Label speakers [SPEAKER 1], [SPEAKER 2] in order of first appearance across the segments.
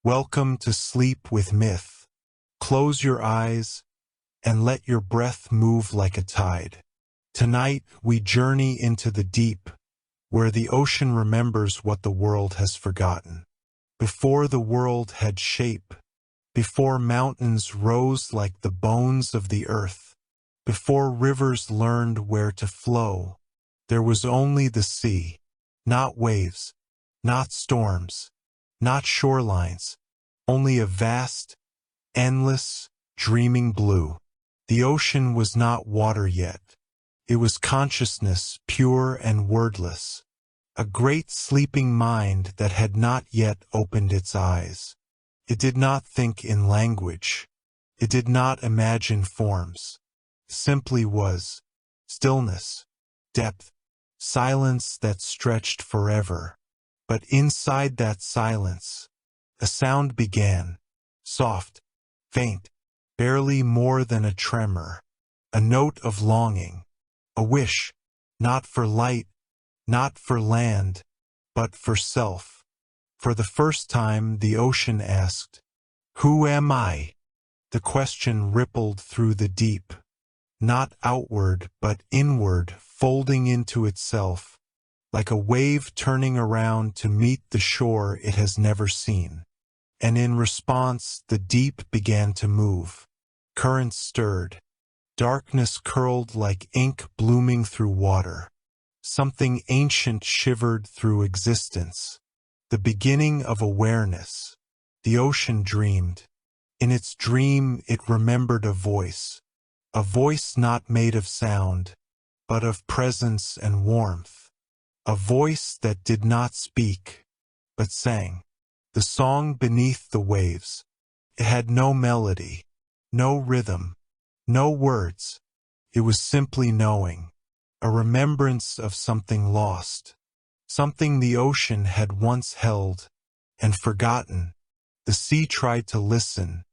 [SPEAKER 1] Welcome to Sleep with Myth. Close your eyes and let your breath move like a tide. Tonight we journey into the deep, where the ocean remembers what the world has forgotten. Before the world had shape, before mountains rose like the bones of the earth, before rivers learned where to flow, there was only the sea, not waves, not storms, not shorelines, only a vast, endless, dreaming blue. The ocean was not water yet. It was consciousness, pure and wordless, a great sleeping mind that had not yet opened its eyes. It did not think in language. It did not imagine forms. Simply was stillness, depth, silence that stretched forever. But inside that silence, a sound began, soft, faint, barely more than a tremor, a note of longing, a wish, not for light, not for land, but for self. For the first time the ocean asked, "Who am I?" The question rippled through the deep, not outward but inward, folding into itself, like a wave turning around to meet the shore it has never seen. And in response, the deep began to move. Currents stirred. Darkness curled like ink blooming through water. Something ancient shivered through existence. The beginning of awareness. The ocean dreamed. In its dream, it remembered a voice not made of sound, but of presence and warmth. A voice that did not speak, but sang. The song beneath the waves. It had no melody, no rhythm, no words. It was simply knowing, a remembrance of something lost, something the ocean had once held and forgotten. The sea tried to listen,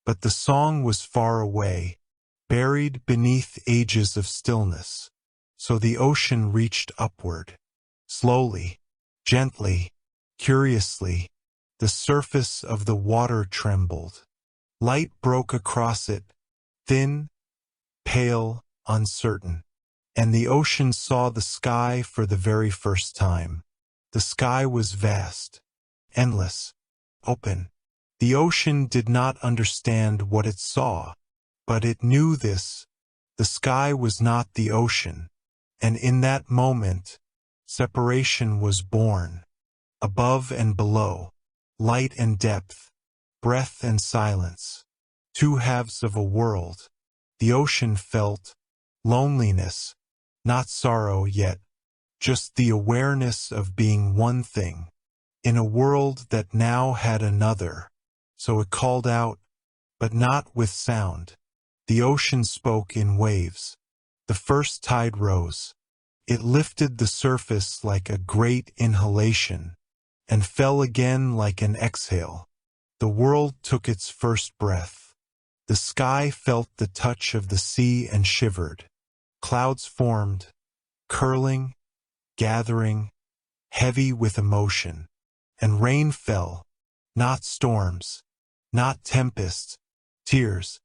[SPEAKER 1] but the song was far away, buried beneath ages of stillness. So the ocean reached upward. Slowly, gently, curiously, the surface of the water trembled. Light broke across it, thin, pale, uncertain. And the ocean saw the sky for the very first time. The sky was vast, endless, open. The ocean did not understand what it saw, but it knew this. The sky was not the ocean. And in that moment, separation was born. Above and below, light and depth, breath and silence. Two halves of a world. The ocean felt loneliness, not sorrow yet, just the awareness of being one thing, in a world that now had another. So it called out, but not with sound. The ocean spoke in waves. The first tide rose. It lifted the surface like a great inhalation, and fell again like an exhale. The world took its first breath. The sky felt the touch of the sea and shivered. Clouds formed, curling, gathering, heavy with emotion. And rain fell, not storms, not tempests, tears.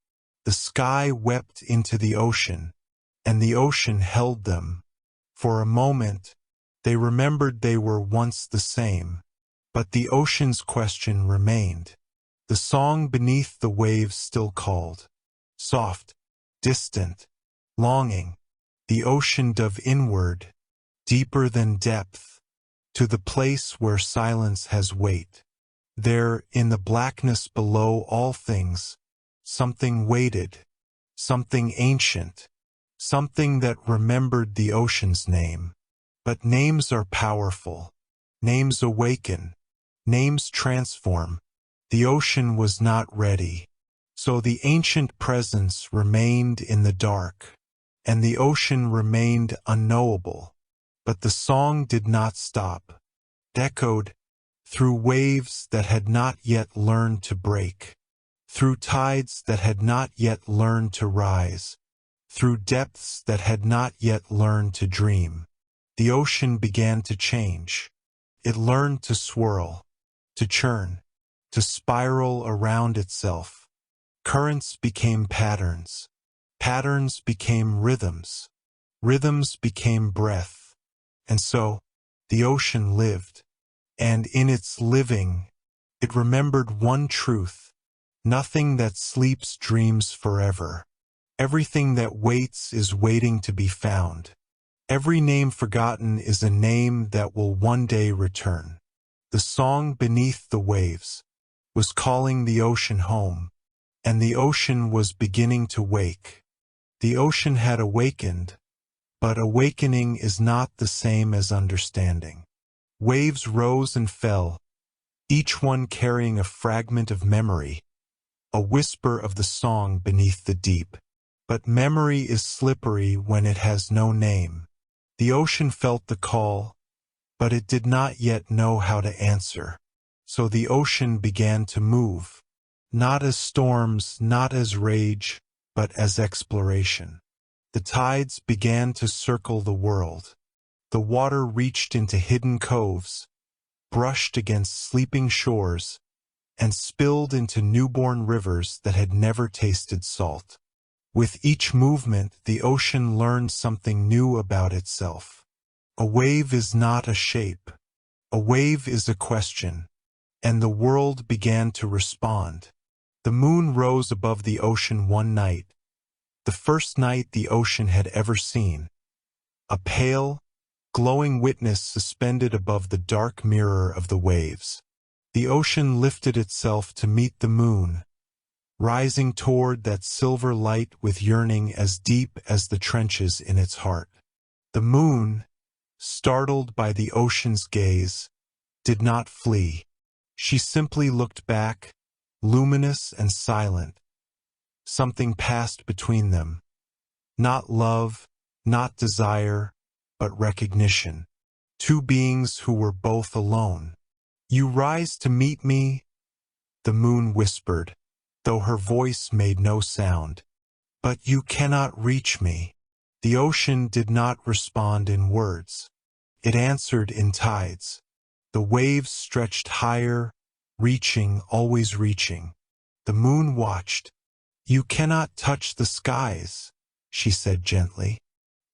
[SPEAKER 1] The sky wept into the ocean, and the ocean held them. For a moment, they remembered they were once the same, but the ocean's question remained. The song beneath the waves still called, soft, distant, longing. The ocean dove inward, deeper than depth, to the place where silence has weight. There, in the blackness below all things, something waited, something ancient, something that remembered the ocean's name. But names are powerful. Names awaken. Names transform. The ocean was not ready. So the ancient presence remained in the dark, and the ocean remained unknowable. But the song did not stop. It echoed through waves that had not yet learned to break, through tides that had not yet learned to rise, through depths that had not yet learned to dream. The ocean began to change. It learned to swirl, to churn, to spiral around itself. Currents became patterns. Patterns became rhythms. Rhythms became breath. And so, the ocean lived. And in its living, it remembered one truth: nothing that sleeps dreams forever. Everything that waits is waiting to be found. Every name forgotten is a name that will one day return. The song beneath the waves was calling the ocean home, and the ocean was beginning to wake. The ocean had awakened, but awakening is not the same as understanding. Waves rose and fell, each one carrying a fragment of memory, a whisper of the song beneath the deep. But memory is slippery when it has no name. The ocean felt the call, but it did not yet know how to answer. So the ocean began to move, not as storms, not as rage, but as exploration. The tides began to circle the world. The water reached into hidden coves, brushed against sleeping shores, and spilled into newborn rivers that had never tasted salt. With each movement, the ocean learned something new about itself. A wave is not a shape. A wave is a question. And the world began to respond. The moon rose above the ocean one night, the first night the ocean had ever seen. A pale, glowing witness suspended above the dark mirror of the waves. The ocean lifted itself to meet the moon, rising toward that silver light with yearning as deep as the trenches in its heart. The moon, startled by the ocean's gaze, did not flee. She simply looked back, luminous and silent. Something passed between them. Not love, not desire, but recognition. Two beings who were both alone. "You rise to meet me," the moon whispered, though her voice made no sound. "But you cannot reach me." The ocean did not respond in words. It answered in tides. The waves stretched higher, reaching, always reaching. The moon watched. "You cannot touch the skies," she said gently,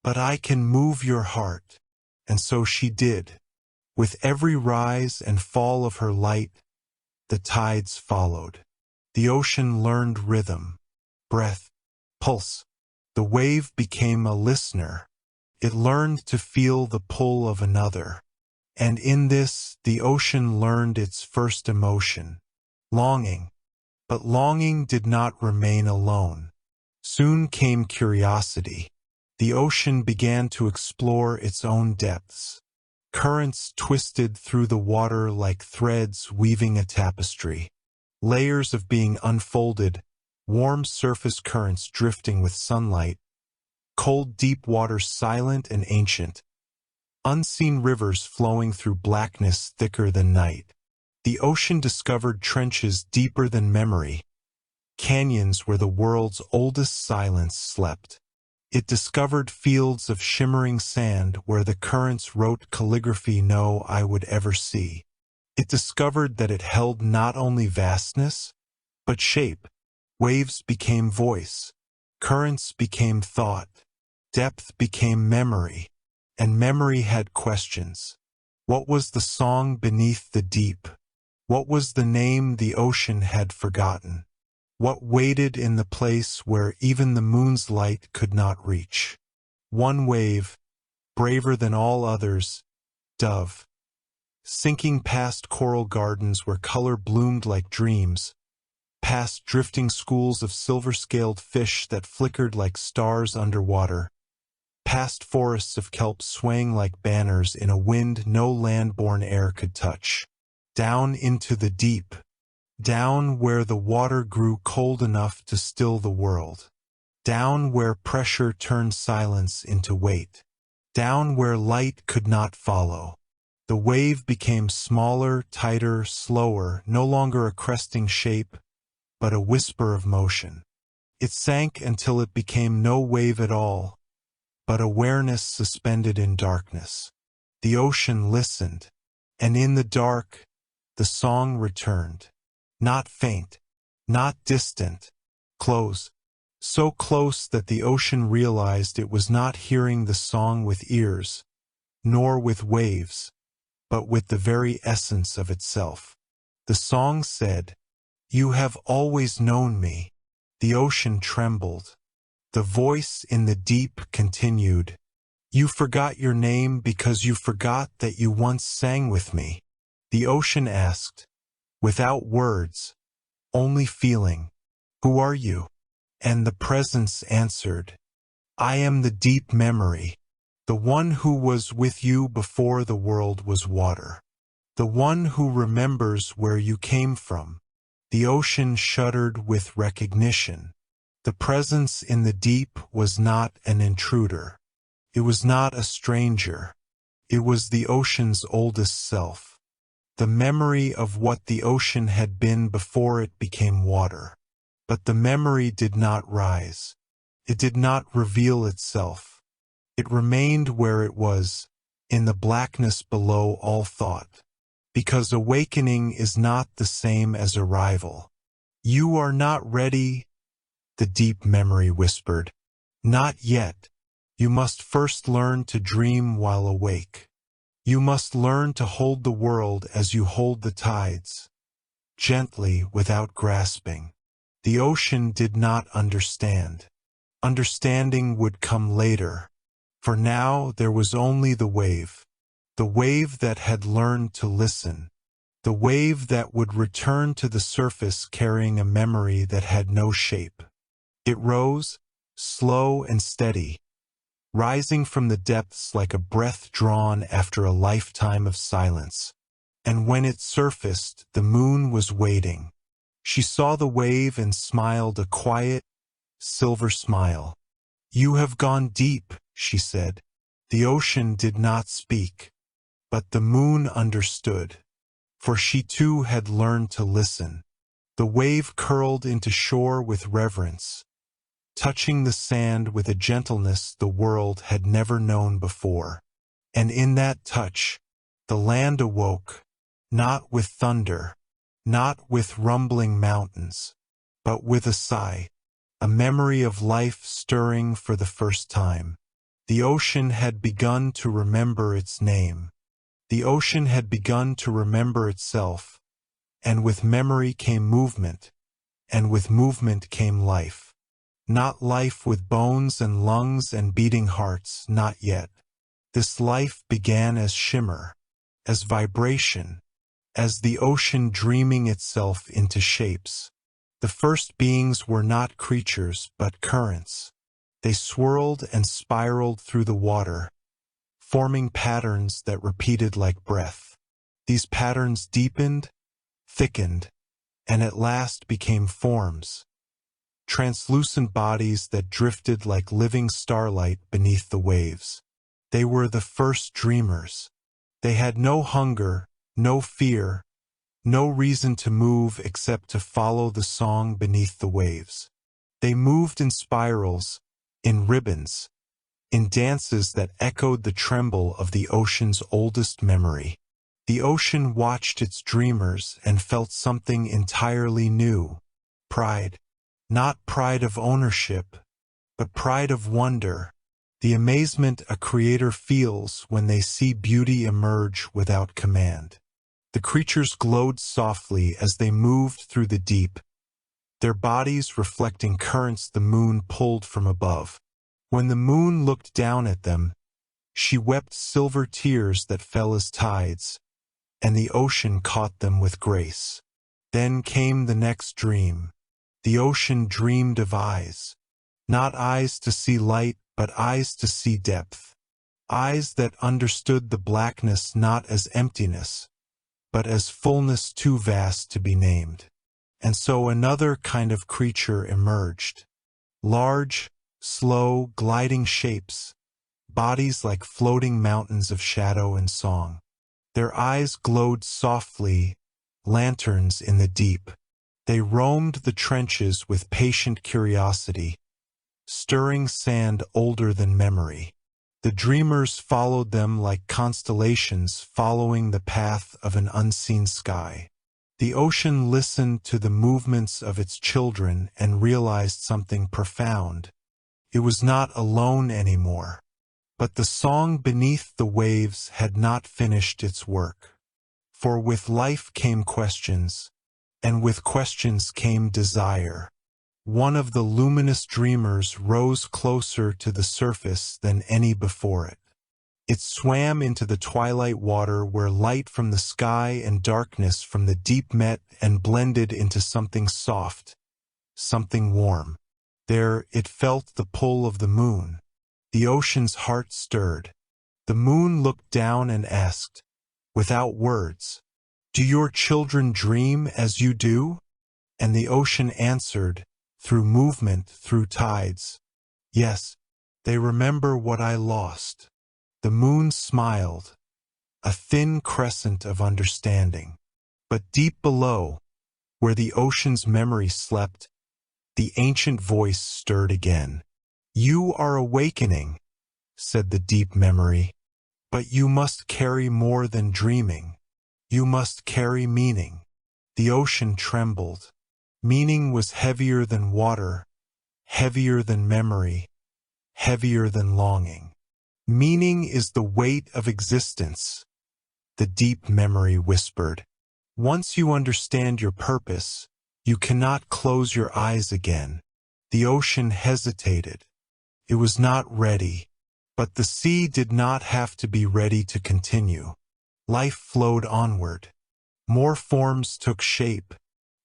[SPEAKER 1] "but I can move your heart." And so she did. With every rise and fall of her light, the tides followed. The ocean learned rhythm, breath, pulse. The wave became a listener. It learned to feel the pull of another. And in this, the ocean learned its first emotion, longing. But longing did not remain alone. Soon came curiosity. The ocean began to explore its own depths. Currents twisted through the water like threads weaving a tapestry. Layers of being unfolded, warm surface currents drifting with sunlight, cold deep waters silent and ancient, unseen rivers flowing through blackness thicker than night. The ocean discovered trenches deeper than memory, canyons where the world's oldest silence slept. It discovered fields of shimmering sand where the currents wrote calligraphy no eye would ever see. It discovered that it held not only vastness, but shape. Waves became voice, currents became thought, depth became memory, and memory had questions. What was the song beneath the deep? What was the name the ocean had forgotten? What waited in the place where even the moon's light could not reach? One wave, braver than all others, dove, sinking past coral gardens where color bloomed like dreams, past drifting schools of silver-scaled fish that flickered like stars underwater, past forests of kelp swaying like banners in a wind no land-born air could touch, down into the deep, down where the water grew cold enough to still the world, down where pressure turned silence into weight, down where light could not follow. The wave became smaller, tighter, slower, no longer a cresting shape, but a whisper of motion. It sank until it became no wave at all, but awareness suspended in darkness. The ocean listened, and in the dark, the song returned. not faint, not distant, close. So close that the ocean realized it was not hearing the song with ears, nor with waves, but with the very essence of itself. The song said, "You have always known me." The ocean trembled. The voice in the deep continued, "You forgot your name because you forgot that you once sang with me." The ocean asked, without words, only feeling, "Who are you?" And the presence answered, "I am the deep memory, the one who was with you before the world was water, the one who remembers where you came from." The ocean shuddered with recognition. The presence in the deep was not an intruder. It was not a stranger. It was the ocean's oldest self, the memory of what the ocean had been before it became water. But the memory did not rise. It did not reveal itself. It remained where it was, in the blackness below all thought. Because awakening is not the same as arrival. "You are not ready," the deep memory whispered. "Not yet. You must first learn to dream while awake. You must learn to hold the world as you hold the tides, gently without grasping." The ocean did not understand. Understanding would come later. For now there was only the wave that had learned to listen, the wave that would return to the surface carrying a memory that had no shape. It rose, slow and steady, rising from the depths like a breath drawn after a lifetime of silence. And when it surfaced, the moon was waiting. She saw the wave and smiled a quiet, silver smile. "You have gone deep," she said. The ocean did not speak, but the moon understood, for she too had learned to listen. The wave curled into shore with reverence, touching the sand with a gentleness the world had never known before. And in that touch, the land awoke, not with thunder, not with rumbling mountains, but with a sigh, a memory of life stirring for the first time. The ocean had begun to remember its name. The ocean had begun to remember itself, and with memory came movement, and with movement came life. Not life with bones and lungs and beating hearts, not yet. This life began as shimmer, as vibration, as the ocean dreaming itself into shapes. The first beings were not creatures, but currents. They swirled and spiraled through the water, forming patterns that repeated like breath. These patterns deepened, thickened, and at last became forms, translucent bodies that drifted like living starlight beneath the waves. They were the first dreamers. They had no hunger, no fear, no reason to move except to follow the song beneath the waves. They moved in spirals, in ribbons, in dances that echoed the tremble of the ocean's oldest memory. The ocean watched its dreamers and felt something entirely new. Pride. Not pride of ownership, but pride of wonder. The amazement a creator feels when they see beauty emerge without command. The creatures glowed softly as they moved through the deep, their bodies reflecting currents the moon pulled from above. When the moon looked down at them, she wept silver tears that fell as tides, and the ocean caught them with grace. Then came the next dream. The ocean dreamed of eyes. Not eyes to see light, but eyes to see depth. Eyes that understood the blackness not as emptiness, but as fullness too vast to be named. And so another kind of creature emerged. Large, slow, gliding shapes, bodies like floating mountains of shadow and song. Their eyes glowed softly, lanterns in the deep. They roamed the trenches with patient curiosity, stirring sand older than memory. The dreamers followed them like constellations following the path of an unseen sky. The ocean listened to the movements of its children and realized something profound. It was not alone anymore. But the song beneath the waves had not finished its work. For with life came questions, and with questions came desire. One of the luminous dreamers rose closer to the surface than any before it. It swam into the twilight water where light from the sky and darkness from the deep met and blended into something soft, something warm. There it felt the pull of the moon. The ocean's heart stirred. The moon looked down and asked, without words, "Do your children dream as you do?" And the ocean answered, through movement, through tides, "Yes, they remember what I lost." The moon smiled, a thin crescent of understanding. But deep below, where the ocean's memory slept, the ancient voice stirred again. "You are awakening," said the deep memory, "but you must carry more than dreaming. You must carry meaning." The ocean trembled. Meaning was heavier than water, heavier than memory, heavier than longing. "Meaning is the weight of existence," the deep memory whispered. "Once you understand your purpose, you cannot close your eyes again." The ocean hesitated. It was not ready, but the sea did not have to be ready to continue. Life flowed onward. More forms took shape,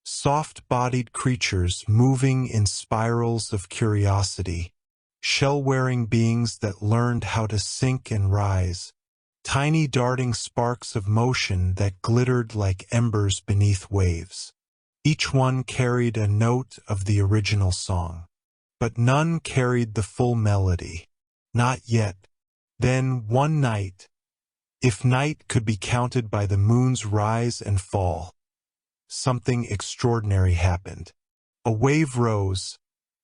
[SPEAKER 1] soft-bodied creatures moving in spirals of curiosity, shell-wearing beings that learned how to sink and rise, tiny darting sparks of motion that glittered like embers beneath waves. Each one carried a note of the original song. But none carried the full melody. Not yet. Then, one night, if night could be counted by the moon's rise and fall, something extraordinary happened. A wave rose,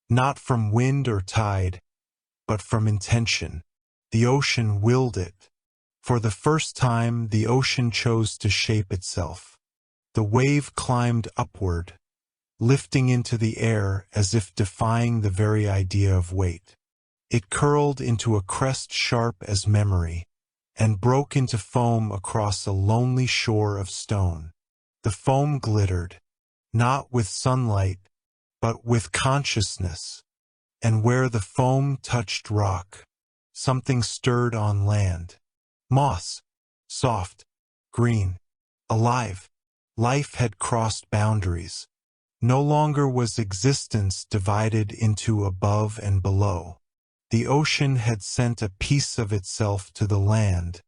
[SPEAKER 1] not from wind or tide, but from intention. The ocean willed it. For the first time, the ocean chose to shape itself. The wave climbed upward, lifting into the air as if defying the very idea of weight. It curled into a crest sharp as memory, and broke into foam across a lonely shore of stone. The foam glittered, not with sunlight, but with consciousness. And where the foam touched rock, something stirred on land. Moss, soft, green, alive. Life had crossed boundaries. No longer was existence divided into above and below. The ocean had sent a piece of itself to the land,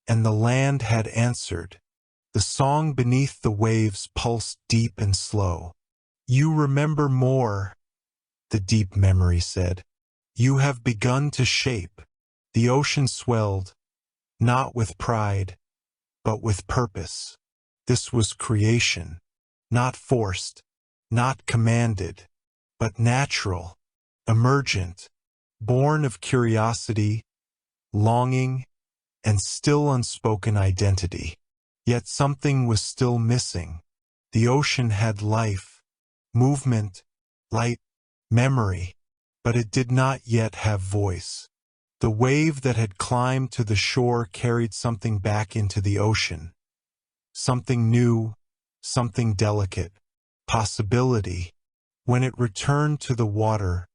[SPEAKER 1] and the land had answered. The song beneath the waves pulsed deep and slow. "You remember more," the deep memory said. "You have begun to shape." The ocean swelled, not with pride, but with purpose. This was creation, not forced, not commanded, but natural, emergent, born of curiosity, longing, and still unspoken identity. Yet something was still missing. The ocean had life, movement, light, memory, but it did not yet have voice. The wave that had climbed to the shore carried something back into the ocean. Something new, something delicate, possibility. When it returned to the water,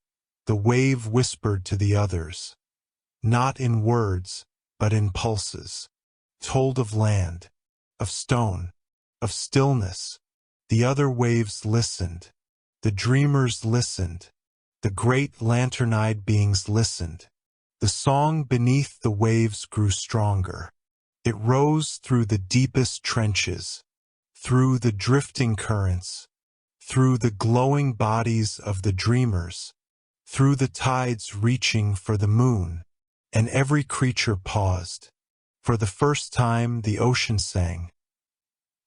[SPEAKER 1] the wave whispered to the others, not in words, but in pulses, told of land, of stone, of stillness. The other waves listened. The dreamers listened. The great lantern-eyed beings listened. The song beneath the waves grew stronger. It rose through the deepest trenches, through the drifting currents, through the glowing bodies of the dreamers, through the tides reaching for the moon, and every creature paused. For the first time the ocean sang,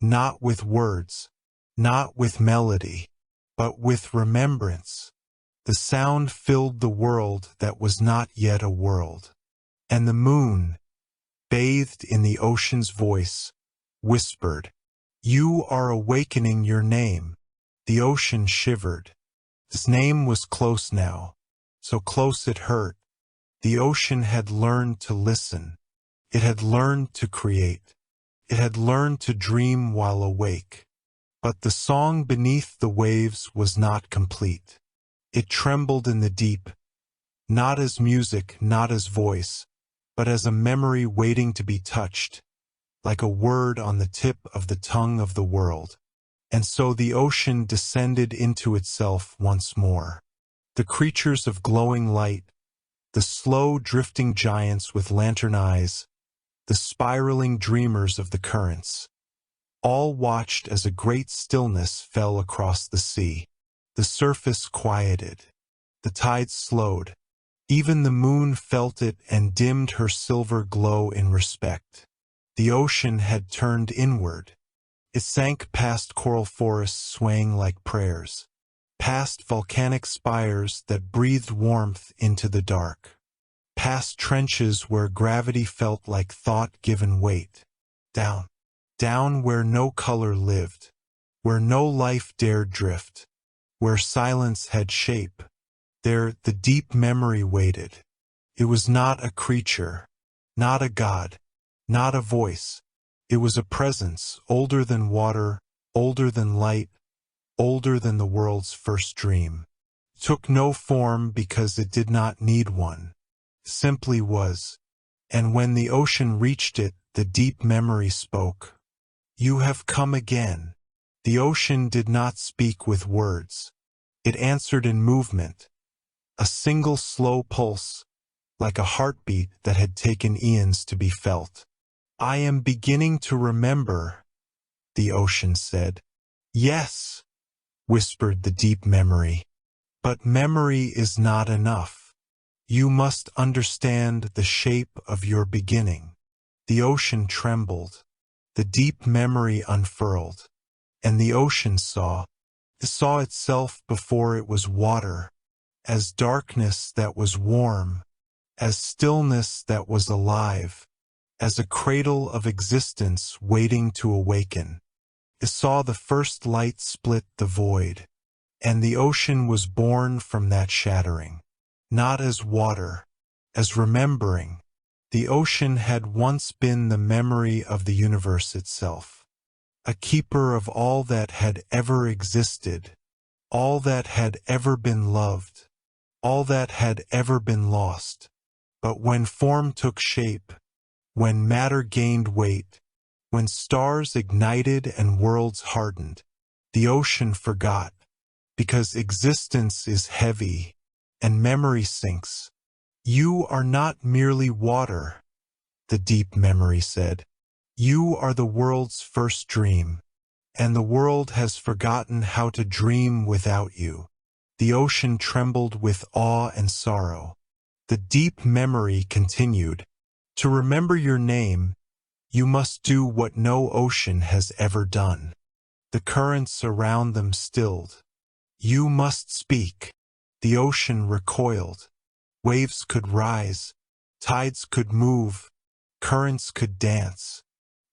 [SPEAKER 1] not with words, not with melody, but with remembrance. The sound filled the world that was not yet a world. And the moon, bathed in the ocean's voice, whispered, You are awakening your name. The ocean shivered. His name was close now, so close it hurt. The ocean had learned to listen. It had learned to create. It had learned to dream while awake. But the song beneath the waves was not complete. It trembled in the deep, not as music, not as voice, but as a memory waiting to be touched, like a word on the tip of the tongue of the world. And so the ocean descended into itself once more. The creatures of glowing light, the slow drifting giants with lantern eyes, the spiraling dreamers of the currents, all watched as a great stillness fell across the sea. The surface quieted. The tides slowed. Even the moon felt it and dimmed her silver glow in respect. The ocean had turned inward. It sank past coral forests swaying like prayers, past volcanic spires that breathed warmth into the dark, past trenches where gravity felt like thought given weight, down, down where no color lived, where no life dared drift, where silence had shape. There the deep memory waited. It was not a creature, not a god, not a voice. It was a presence older than water, older than light, older than the world's first dream. It took no form because it did not need one. It simply was. And when the ocean reached it, the deep memory spoke. You have come again. The ocean did not speak with words. It answered in movement. A single slow pulse, like a heartbeat that had taken eons to be felt. I am beginning to remember, the ocean said. Yes, whispered the deep memory. But memory is not enough. You must understand the shape of your beginning. The ocean trembled. The deep memory unfurled. And the ocean saw itself before it was water, as darkness that was warm, as stillness that was alive, as a cradle of existence waiting to awaken. It saw the first light split the void, and the ocean was born from that shattering, not as water, as remembering. The ocean had once been the memory of the universe itself, a keeper of all that had ever existed, all that had ever been loved, all that had ever been lost. But when form took shape, when matter gained weight, when stars ignited and worlds hardened, the ocean forgot, because existence is heavy, and memory sinks. You are not merely water, the deep memory said. You are the world's first dream, and the world has forgotten how to dream without you. The ocean trembled with awe and sorrow. The deep memory continued. To remember your name, you must do what no ocean has ever done. The currents around them stilled. You must speak. The ocean recoiled. Waves could rise, tides could move, currents could dance.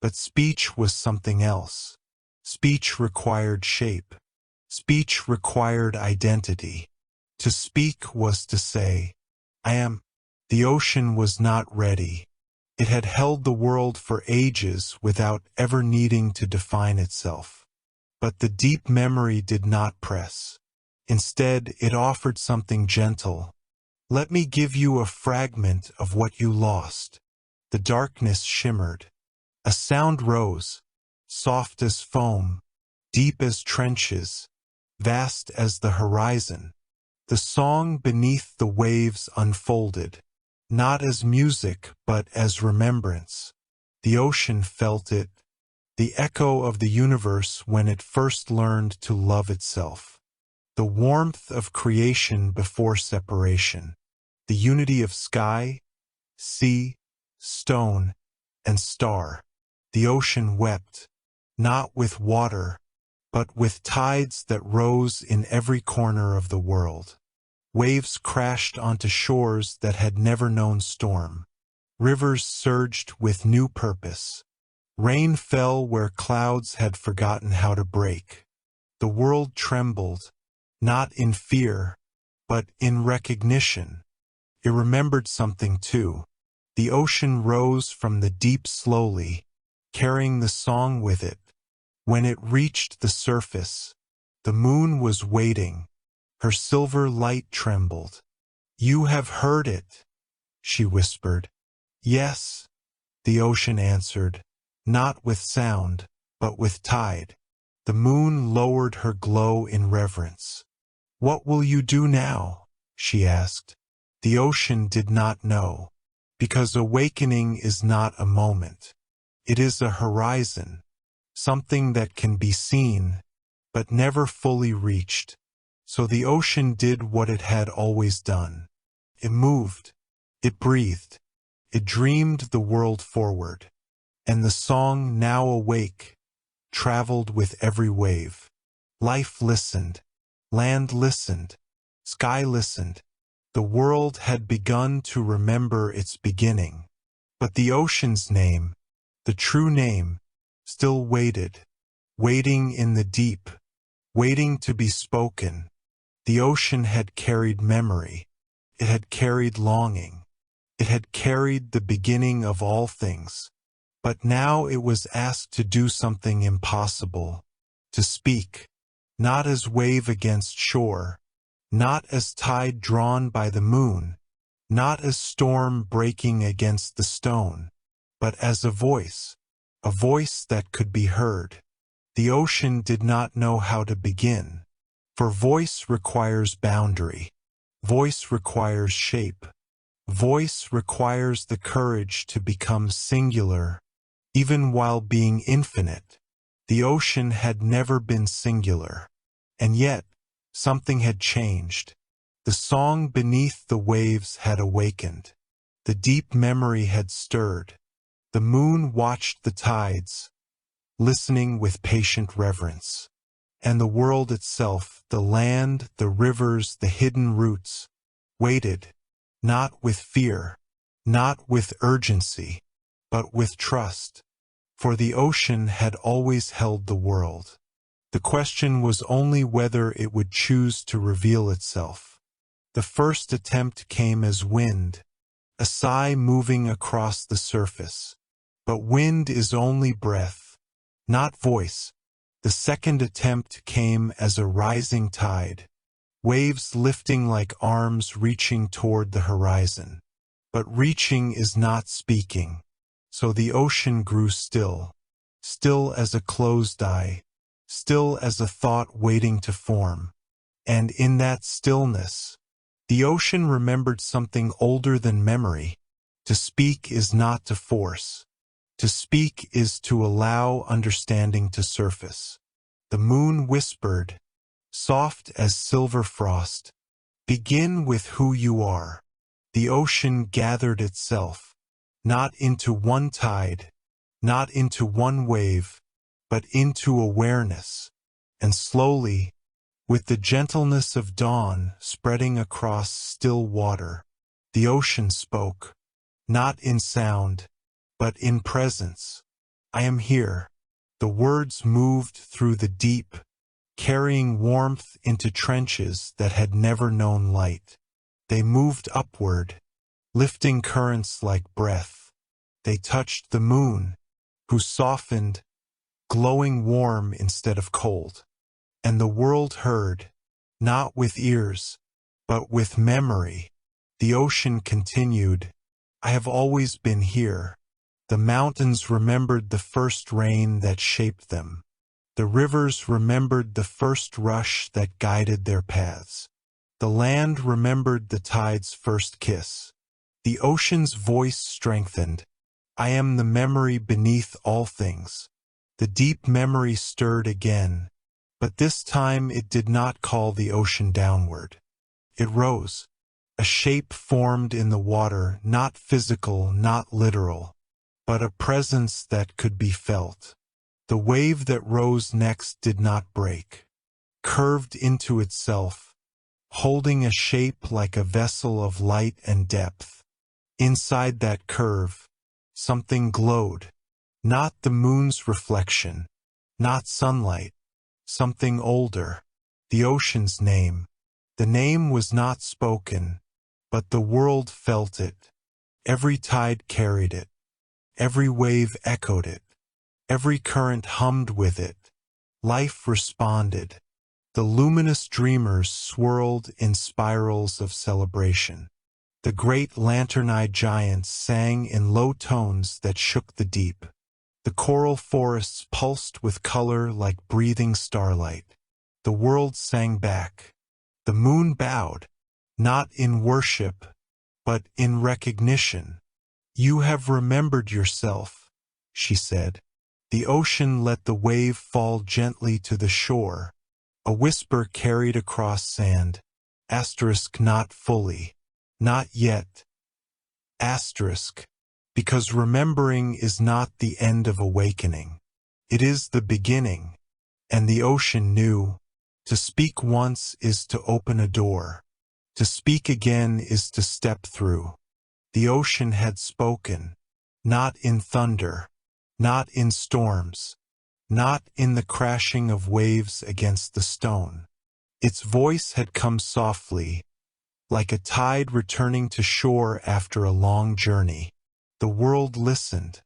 [SPEAKER 1] But speech was something else. Speech required shape. Speech required identity. To speak was to say, I am. The ocean was not ready. It had held the world for ages without ever needing to define itself. But the deep memory did not press. Instead, it offered something gentle. Let me give you a fragment of what you lost. The darkness shimmered. A sound rose, soft as foam, deep as trenches, vast as the horizon. The song beneath the waves unfolded, not as music but as remembrance. The ocean felt it, the echo of the universe when it first learned to love itself. The warmth of creation before separation. The unity of sky, sea, stone, and star. The ocean wept, not with water, but with tides that rose in every corner of the world. Waves crashed onto shores that had never known storm. Rivers surged with new purpose. Rain fell where clouds had forgotten how to break. The world trembled, not in fear, but in recognition. It remembered something too. The ocean rose from the deep slowly, carrying the song with it. When it reached the surface, the moon was waiting. Her silver light trembled. "You have heard it," she whispered. "Yes," the ocean answered, not with sound, but with tide. The moon lowered her glow in reverence. "What will you do now?" she asked. The ocean did not know, because awakening is not a moment. It is a horizon, something that can be seen, but never fully reached. So the ocean did what it had always done. It moved, it breathed, it dreamed the world forward. And the song, now awake, traveled with every wave. Life listened, land listened, sky listened. The world had begun to remember its beginning. But the ocean's name, the true name, still waited, waiting in the deep, waiting to be spoken. The ocean had carried memory. It had carried longing. It had carried the beginning of all things. But now it was asked to do something impossible, to speak, not as wave against shore, not as tide drawn by the moon, not as storm breaking against the stone, but as a voice that could be heard. The ocean did not know how to begin, for voice requires boundary, voice requires shape, voice requires the courage to become singular. Even while being infinite, the ocean had never been singular. And yet, something had changed. The song beneath the waves had awakened. The deep memory had stirred. The moon watched the tides, listening with patient reverence. And the world itself, the land, the rivers, the hidden roots, waited, not with fear, not with urgency, but with trust. For the ocean had always held the world. The question was only whether it would choose to reveal itself. The first attempt came as wind, a sigh moving across the surface. But wind is only breath, not voice. The second attempt came as a rising tide, waves lifting like arms reaching toward the horizon. But reaching is not speaking. So the ocean grew still, still as a closed eye, still as a thought waiting to form. And in that stillness, the ocean remembered something older than memory. To speak is not to force. To speak is to allow understanding to surface. The moon whispered, soft as silver frost, "Begin with who you are." The ocean gathered itself, not into one tide, not into one wave, but into awareness. And slowly, with the gentleness of dawn spreading across still water, the ocean spoke, not in sound, but in presence. "I am here." The words moved through the deep, carrying warmth into trenches that had never known light. They moved upward, lifting currents like breath. They touched the moon, who softened, glowing warm instead of cold. And the world heard, not with ears, but with memory. The ocean continued, "I have always been here." The mountains remembered the first rain that shaped them. The rivers remembered the first rush that guided their paths. The land remembered the tide's first kiss. The ocean's voice strengthened. "I am the memory beneath all things." The deep memory stirred again, but this time it did not call the ocean downward. It rose. A shape formed in the water, not physical, not literal, but a presence that could be felt. The wave that rose next did not break, curved into itself, holding a shape like a vessel of light and depth. Inside that curve, something glowed, Not the moon's reflection, not sunlight, something older, the ocean's name. The name was not spoken, but the world felt it. Every tide carried it. Every wave echoed it. Every current hummed with it. Life responded. The luminous dreamers swirled in spirals of celebration. The great lantern-eyed giants sang in low tones that shook the deep. The coral forests pulsed with color like breathing starlight. The world sang back. The moon bowed, not in worship, but in recognition. "You have remembered yourself," she said. The ocean let the wave fall gently to the shore. A whisper carried across sand. Asterisk not fully. Not yet. Asterisk. Because remembering is not the end of awakening. It is the beginning. And the ocean knew. To speak once is to open a door. To speak again is to step through. The ocean had spoken. Not in thunder. Not in storms. Not in the crashing of waves against the stone. Its voice had come softly, like a tide returning to shore after a long journey. The world listened,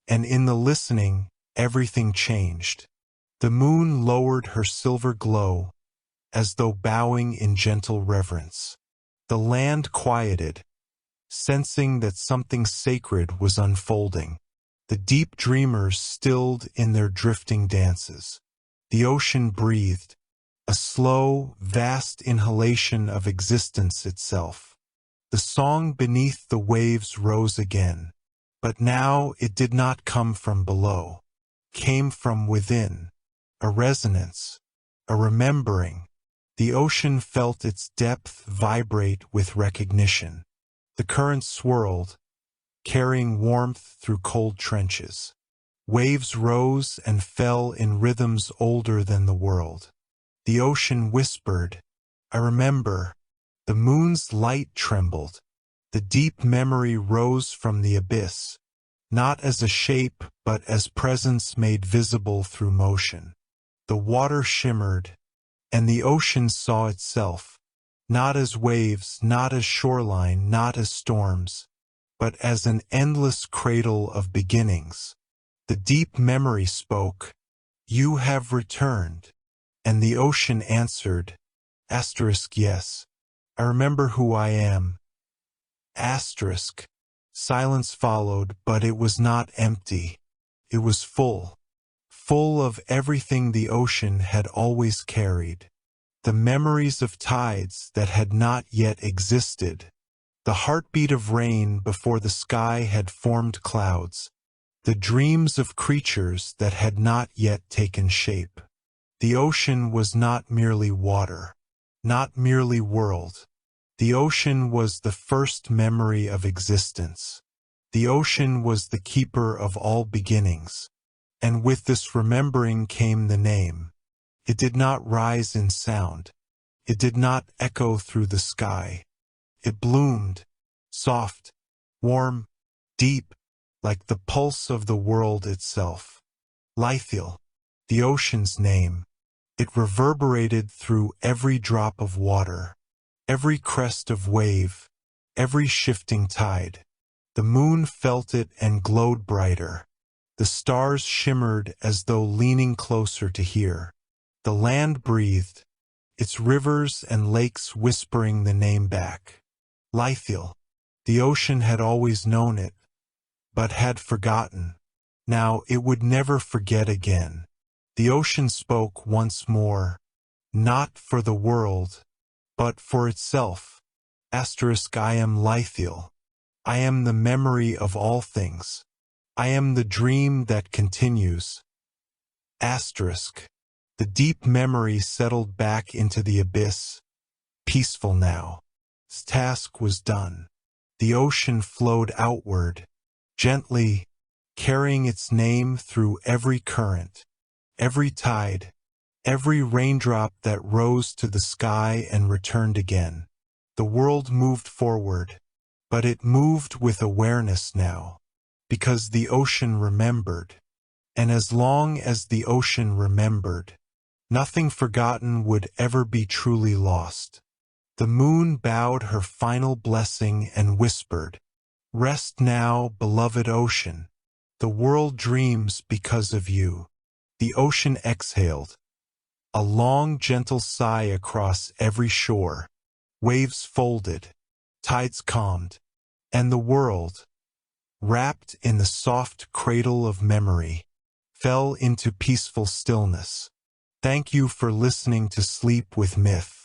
[SPEAKER 1] and in the listening, everything changed. The moon lowered her silver glow, as though bowing in gentle reverence. The land quieted, sensing that something sacred was unfolding. The deep dreamers stilled in their drifting dances. The ocean breathed, a slow, vast inhalation of existence itself. The song beneath the waves rose again, but now it did not come from below. Came from within, a resonance, a remembering. The ocean felt its depth vibrate with recognition. The current swirled, carrying warmth through cold trenches. Waves rose and fell in rhythms older than the world. The ocean whispered, "I remember." The moon's light trembled. The deep memory rose from the abyss, not as a shape but as presence made visible through motion. The water shimmered, and the ocean saw itself, not as waves, not as shoreline, not as storms, but as an endless cradle of beginnings. The deep memory spoke, "You have returned." And the ocean answered, asterisk yes, I remember who I am. Asterisk. Silence followed, but it was not empty. It was full. Full of everything the ocean had always carried. The memories of tides that had not yet existed. The heartbeat of rain before the sky had formed clouds. The dreams of creatures that had not yet taken shape. The ocean was not merely water, not merely world. The ocean was the first memory of existence. The ocean was the keeper of all beginnings. And with this remembering came the name. It did not rise in sound. It did not echo through the sky. It bloomed, soft, warm, deep, like the pulse of the world itself. Lithiel, the ocean's name. It reverberated through every drop of water, every crest of wave, every shifting tide. The moon felt it and glowed brighter. The stars shimmered as though leaning closer to hear. The land breathed, its rivers and lakes whispering the name back. Lithiel. The ocean had always known it, but had forgotten. Now it would never forget again. The ocean spoke once more, not for the world, but for itself. Asterisk I am Lithiel. I am the memory of all things. I am the dream that continues. Asterisk. The deep memory settled back into the abyss, peaceful now. Its task was done. The ocean flowed outward, gently, carrying its name through every current. Every tide, every raindrop that rose to the sky and returned again. The world moved forward, but it moved with awareness now, because the ocean remembered. And as long as the ocean remembered, nothing forgotten would ever be truly lost. The moon bowed her final blessing and whispered, "Rest now, beloved ocean. The world dreams because of you." The ocean exhaled, a long gentle sigh across every shore. Waves folded, tides calmed, and the world, wrapped in the soft cradle of memory, fell into peaceful stillness. Thank you for listening to Sleep with Myth.